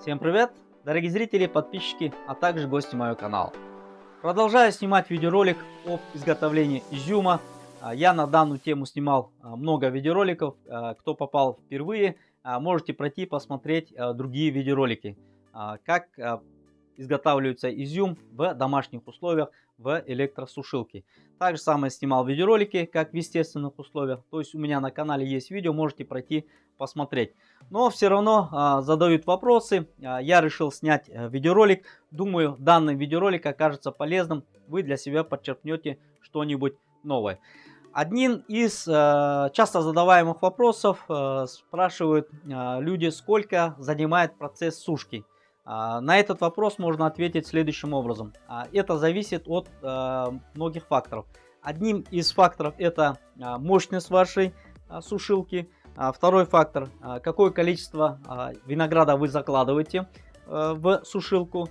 Всем привет, дорогие зрители, подписчики, а также гости моего канала. Продолжаю снимать видеоролик об изготовлении изюма. Я на данную тему снимал много видеороликов. Кто попал впервые, можете пройти посмотреть другие видеоролики. Как изготавливается изюм в домашних условиях в электросушилке. Также самое снимал видеоролики, как в естественных условиях. То есть у меня на канале есть видео, можете пройти посмотреть. Но все равно задают вопросы. Я решил снять видеоролик. Думаю, данный видеоролик окажется полезным. Вы для себя подчеркнете что-нибудь новое. Один из часто задаваемых вопросов спрашивают люди, сколько занимает процесс сушки. На этот вопрос можно ответить следующим образом. Это зависит от многих факторов. Одним из факторов это мощность вашей сушилки. Второй фактор, какое количество винограда вы закладываете в сушилку.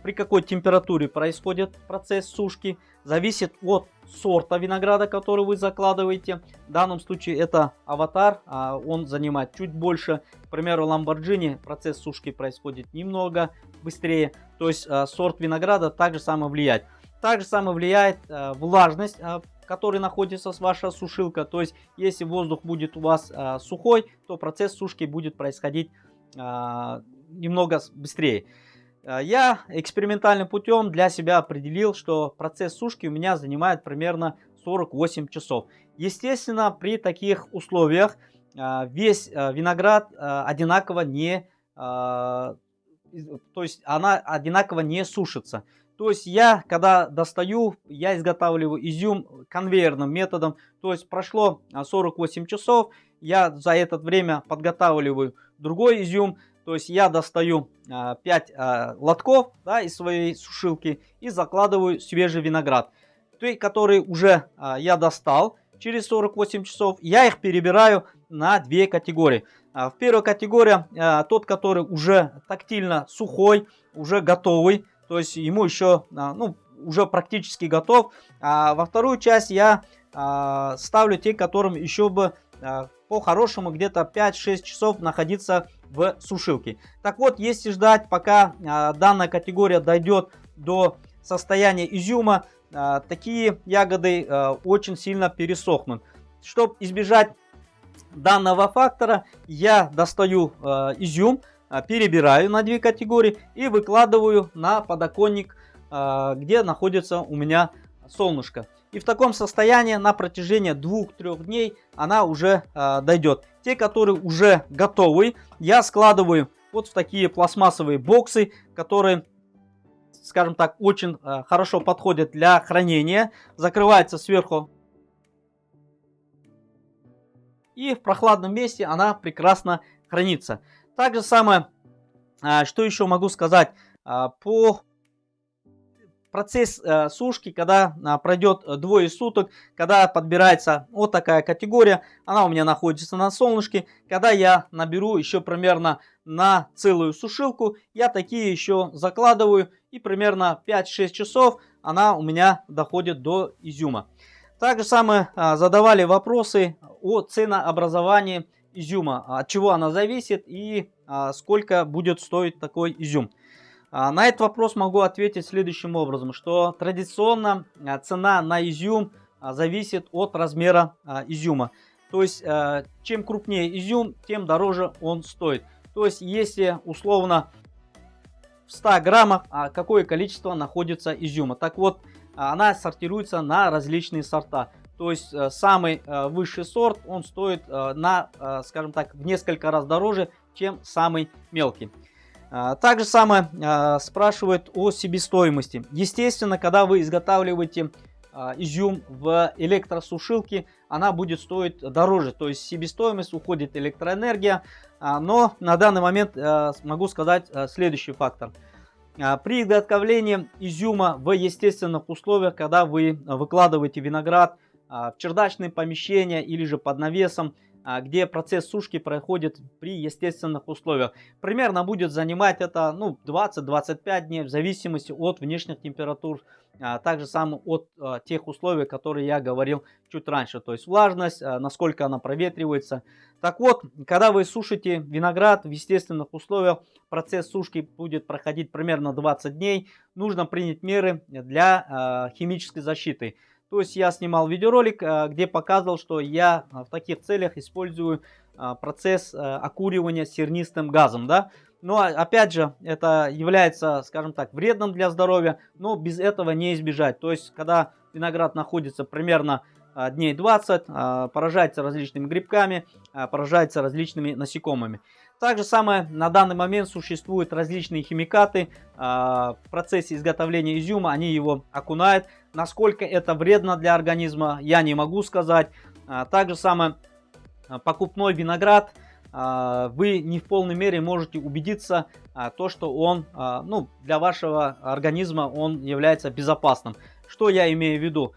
При какой температуре происходит процесс сушки, зависит от сорта винограда, который вы закладываете. В данном случае это аватар, он занимает чуть больше. К примеру, ламборджини процесс сушки происходит немного быстрее. То есть сорт винограда также самое влияет. Также самое влияет влажность, который находится с вашей сушилка. То есть если воздух будет у вас сухой, то процесс сушки будет происходить немного быстрее. Я экспериментальным путем для себя определил, что процесс сушки у меня занимает примерно 48 часов. Естественно, при таких условиях весь виноград одинаково не, то есть она одинаково не сушится. То есть я, когда достаю, я изготавливаю изюм конвейерным методом. То есть прошло 48 часов, я за это время подготавливаю другой изюм. То есть я достаю 5 лотков, да, из своей сушилки и закладываю свежий виноград. Который уже я достал через 48 часов, я их перебираю на две категории. В первой категории тот, который уже тактильно сухой, уже готовый. То есть ему еще уже практически готов. А во вторую часть я ставлю те, которым еще бы по-хорошему где-то 5-6 часов находиться в сушилке. Так вот, если ждать, пока данная категория дойдет до состояния изюма, такие ягоды очень сильно пересохнут. Чтобы избежать данного фактора, я достаю изюм, перебираю на две категории и выкладываю на подоконник, где находится у меня солнышко. И в таком состоянии на протяжении 2-3 дней она уже дойдет. Те, которые уже готовы, я складываю вот в такие пластмассовые боксы, которые, скажем так, очень хорошо подходят для хранения. Закрывается сверху. И в прохладном месте она прекрасно хранится. Так же самое, что еще могу сказать по процесс сушки, когда пройдет 2 суток, когда подбирается вот такая категория, она у меня находится на солнышке. Когда я наберу еще примерно на целую сушилку, я такие еще закладываю, и примерно 5-6 часов она у меня доходит до изюма. Также самое задавали вопросы о ценообразовании изюма, от чего она зависит и сколько будет стоить такой изюм. На этот вопрос могу ответить следующим образом, что традиционно цена на изюм зависит от размера изюма. То есть чем крупнее изюм, тем дороже он стоит. То есть если условно в 100 граммах какое количество находится изюма. Так вот, она сортируется на различные сорта. То есть самый высший сорт, он стоит скажем так, в несколько раз дороже, чем самый мелкий. Также самое спрашивают о себестоимости. Естественно, когда вы изготавливаете изюм в электросушилке, она будет стоить дороже. То есть себестоимость, уходит электроэнергия. Но на данный момент могу сказать следующий фактор. При изготовлении изюма в естественных условиях, когда вы выкладываете виноград в чердачные помещения или же под навесом, где процесс сушки проходит при естественных условиях. Примерно будет занимать это 20-25 дней в зависимости от внешних температур, также самое от тех условий, которые я говорил чуть раньше. То есть влажность, насколько она проветривается. Так вот, когда вы сушите виноград в естественных условиях, процесс сушки будет проходить примерно 20 дней. Нужно принять меры для химической защиты. То есть я снимал видеоролик, где показывал, что я в таких целях использую процесс окуривания сернистым газом. Да? Но опять же, это является, скажем так, вредным для здоровья, но без этого не избежать. То есть, когда виноград находится примерно дней 20, поражается различными грибками, поражается различными насекомыми. Также самое на данный момент существуют различные химикаты в процессе изготовления изюма, они его окунают. Насколько это вредно для организма, я не могу сказать. Также самое покупной виноград, вы не в полной мере можете убедиться, то, что он для вашего организма он является безопасным. Что я имею в виду?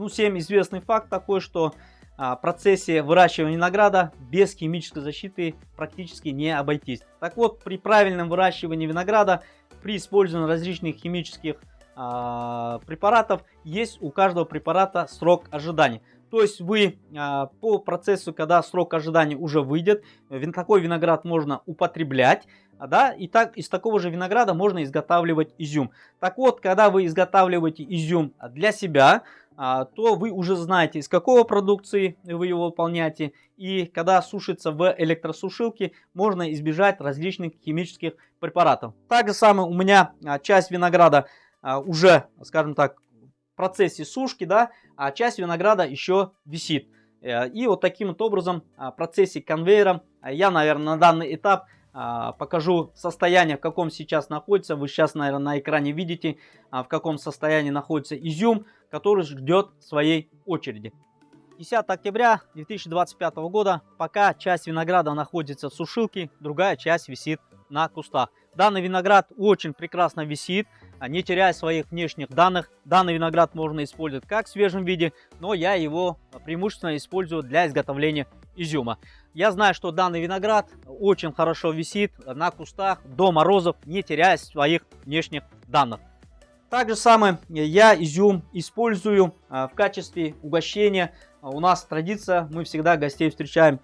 Всем известный факт такой, что в процессе выращивания винограда без химической защиты практически не обойтись. Так вот, при правильном выращивании винограда, при использовании различных химических препаратов, есть у каждого препарата срок ожидания. То есть вы по процессу, когда срок ожидания уже выйдет, такой виноград можно употреблять, да, и так из такого же винограда можно изготавливать изюм. Так вот, когда вы изготавливаете изюм для себя, то вы уже знаете, из какого продукции вы его выполняете. И когда сушится в электросушилке, можно избежать различных химических препаратов. Так же самое у меня часть винограда уже, скажем так, в процессе сушки, да, а часть винограда еще висит. И вот таким вот образом в процессе конвейера я, наверное, на данный этап покажу состояние, в каком сейчас находится. Вы сейчас, наверное, на экране видите, в каком состоянии находится изюм, который ждет своей очереди. 10 октября 2025 года, пока часть винограда находится в сушилке, другая часть висит на кустах. Данный виноград очень прекрасно висит, не теряя своих внешних данных. Данный виноград можно использовать как в свежем виде, но я его преимущественно использую для изготовления изюма. Я знаю, что данный виноград очень хорошо висит на кустах до морозов, не теряя своих внешних данных. Также самое я изюм использую в качестве угощения. У нас традиция, мы всегда гостей встречаем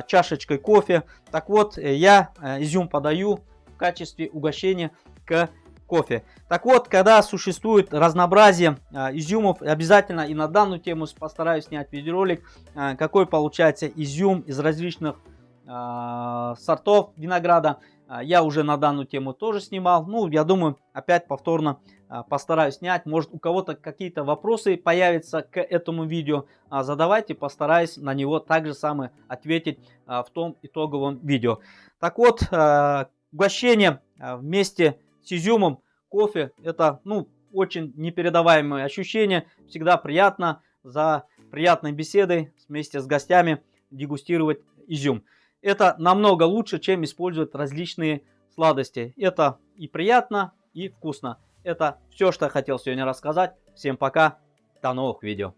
чашечкой кофе. Так вот, я изюм подаю в качестве угощения к кофе. Так вот, когда существует разнообразие изюмов, обязательно и на данную тему постараюсь снять видеоролик, какой получается изюм из различных сортов винограда. Я уже на данную тему тоже снимал. Я думаю, опять повторно постараюсь снять. Может, у кого-то какие-то вопросы появятся к этому видео. Задавайте, постараюсь на него также самое ответить в том итоговом видео. Так вот, угощение вместе с изюмом, кофе, это очень непередаваемое ощущение. Всегда приятно за приятной беседой вместе с гостями дегустировать изюм. Это намного лучше, чем использовать различные сладости. Это и приятно, и вкусно. Это все, что я хотел сегодня рассказать. Всем пока, до новых видео.